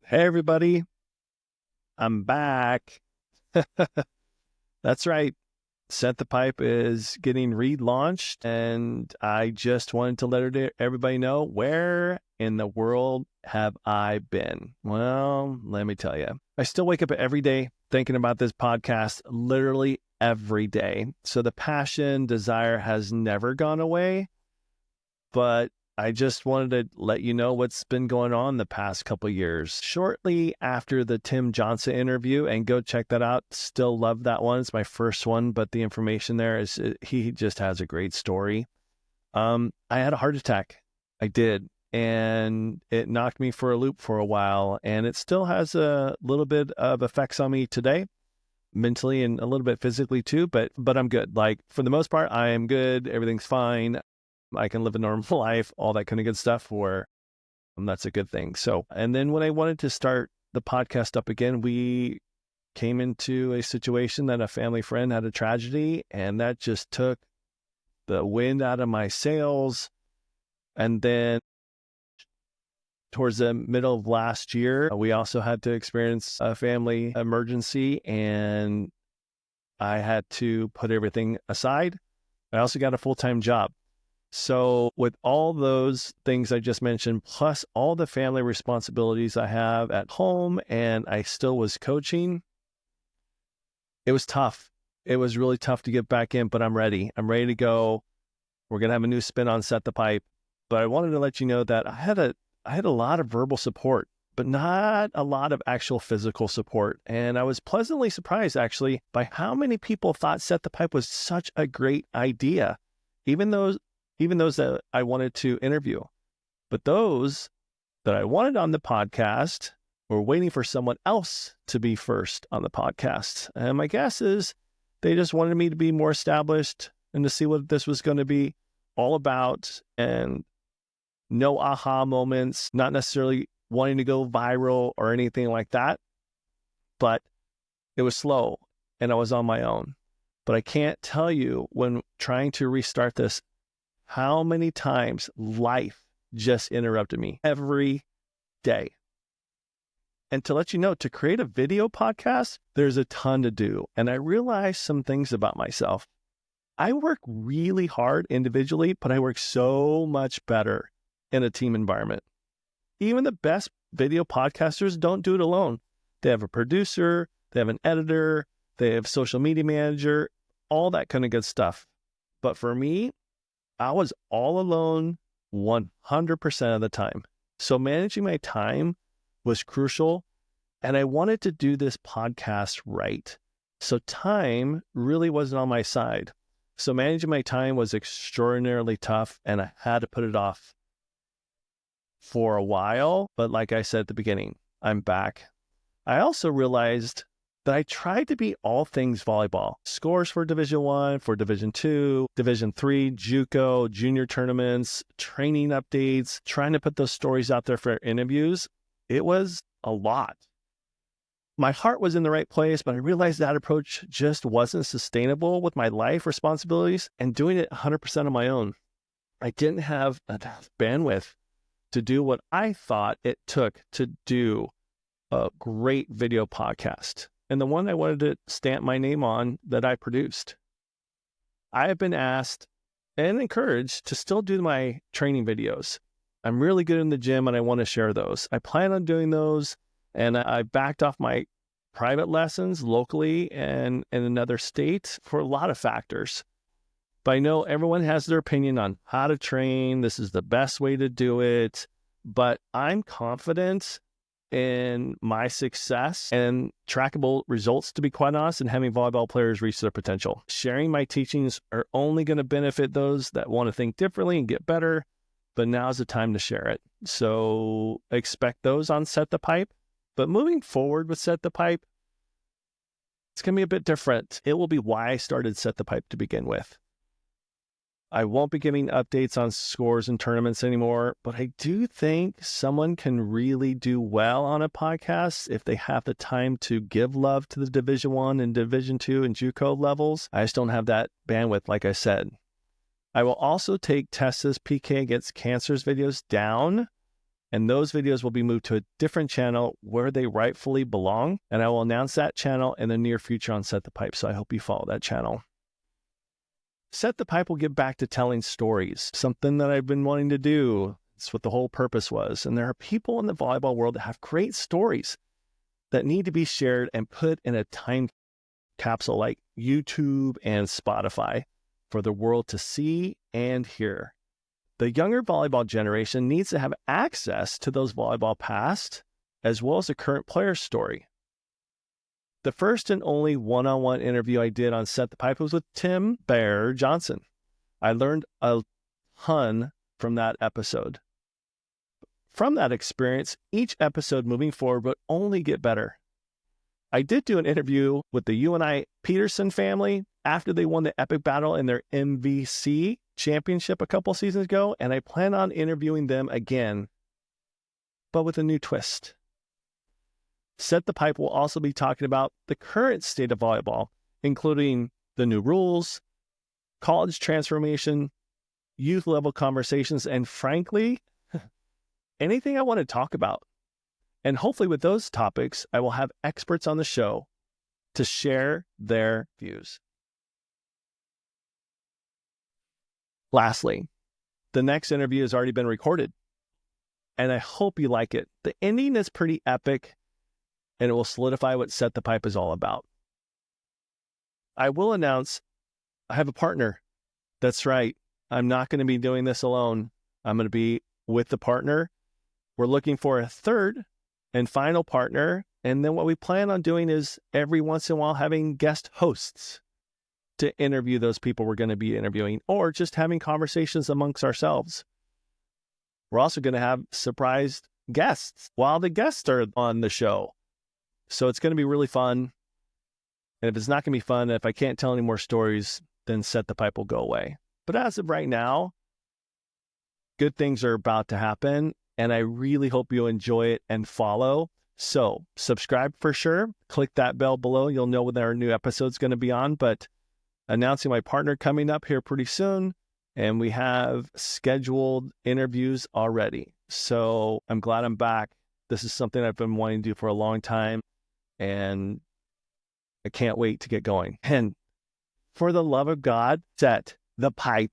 Hey, everybody, I'm back. That's right. Set the Pipe is getting relaunched, and I just wanted to let everybody know, where in the world have I been? Well, let me tell you. I still wake up every day thinking about this podcast, literally every day. So the passion, desire has never gone away, but I just wanted to let you know what's been going on the past couple of years. Shortly after the Tim Johnson interview, and go check that out. Still love that one. It's my first one, but the information there is he just has a great story. I had a heart attack. I did, and it knocked me for a loop for a while, and it still has a little bit of effects on me today, mentally and a little bit physically too, but I'm good. Like, for the most part, I am good. Everything's fine. I can live a normal life, all that kind of good stuff, where that's a good thing. So, and then when I wanted to start the podcast up again, we came into a situation that a family friend had a tragedy, and that just took the wind out of my sails. And then towards the middle of last year, we also had to experience a family emergency, and I had to put everything aside. I also got a full-time job. So with all those things I just mentioned, plus all the family responsibilities I have at home, and I still was coaching, it was tough. It was really tough to get back in, but I'm ready. I'm ready to go. We're going to have a new spin on Set the Pipe. But I wanted to let you know that I had a lot of verbal support, but not a lot of actual physical support. And I was pleasantly surprised, actually, by how many people thought Set the Pipe was such a great idea, even those that I wanted to interview. But those that I wanted on the podcast were waiting for someone else to be first on the podcast. And my guess is they just wanted me to be more established and to see what this was going to be all about, and no aha moments, not necessarily wanting to go viral or anything like that. But it was slow, and I was on my own. But I can't tell you, when trying to restart this, how many times life just interrupted me every day. And to let you know, to create a video podcast, there's a ton to do. And I realized some things about myself. I work really hard individually, but I work so much better in a team environment. Even the best video podcasters don't do it alone. They have a producer, they have an editor, they have a social media manager, all that kind of good stuff. But for me, I was all alone 100% of the time. So managing my time was crucial, and I wanted to do this podcast right. So time really wasn't on my side. So managing my time was extraordinarily tough, and I had to put it off for a while. But like I said at the beginning, I'm back. I also realized that I tried to be all things volleyball. Scores for Division I, for Division II, Division III, JUCO, junior tournaments, training updates, trying to put those stories out there for interviews. It was a lot. My heart was in the right place, but I realized that approach just wasn't sustainable with my life responsibilities and doing it 100% on my own. I didn't have enough bandwidth to do what I thought it took to do a great video podcast, and the one I wanted to stamp my name on that I produced. I have been asked and encouraged to still do my training videos. I'm really good in the gym, and I want to share those. I plan on doing those, and I backed off my private lessons locally and in another state for a lot of factors. But I know everyone has their opinion on how to train. This is the best way to do it. But I'm confident in my success and trackable results, to be quite honest, and having volleyball players reach their potential. Sharing my teachings are only going to benefit those that want to think differently and get better, but now's the time to share it. So expect those on Set the Pipe. But moving forward with Set the Pipe, it's going to be a bit different. It will be why I started Set the Pipe to begin with. I won't be giving updates on scores and tournaments anymore, but I do think someone can really do well on a podcast if they have the time to give love to the Division I and Division II and JUCO levels. I just don't have that bandwidth, like I said. I will also take Tessa's PK Against Cancer's videos down And those videos will be moved to a different channel where they rightfully belong. And I will announce that channel in the near future on Set the Pipe. So I hope you follow that channel. Set the Pipe will get back to telling stories, something that I've been wanting to do. It's what the whole purpose was. And there are people in the volleyball world that have great stories that need to be shared and put in a time capsule like YouTube and Spotify for the world to see and hear. The younger volleyball generation needs to have access to those volleyball past as well as the current player's story. The first and only one-on-one interview I did on Set the Pipe was with Tim Bear Johnson. I learned a ton from that episode. From that experience, each episode moving forward would only get better. I did do an interview with the UNI Peterson family after they won the epic battle in their MVC championship a couple seasons ago, and I plan on interviewing them again, but with a new twist. Set the Pipe will also be talking about the current state of volleyball, including the new rules, college transformation, youth level conversations, and frankly, anything I want to talk about. And hopefully with those topics, I will have experts on the show to share their views. Lastly, the next interview has already been recorded, and I hope you like it. The ending is pretty epic, and it will solidify what Set the Pipe is all about. I will announce I have a partner. That's right. I'm not going to be doing this alone. I'm going to be with the partner. We're looking for a third and final partner. And then what we plan on doing is every once in a while having guest hosts to interview those people we're going to be interviewing, or just having conversations amongst ourselves. We're also going to have surprised guests while the guests are on the show. So it's going to be really fun. And if it's not going to be fun, if I can't tell any more stories, then Set the Pipe will go away. But as of right now, good things are about to happen, and I really hope you enjoy it and follow. So subscribe for sure. Click that bell below. You'll know when our new episode's going to be on. But announcing my partner coming up here pretty soon, and we have scheduled interviews already. So I'm glad I'm back. This is something I've been wanting to do for a long time, and I can't wait to get going. And for the love of God, set the pipe.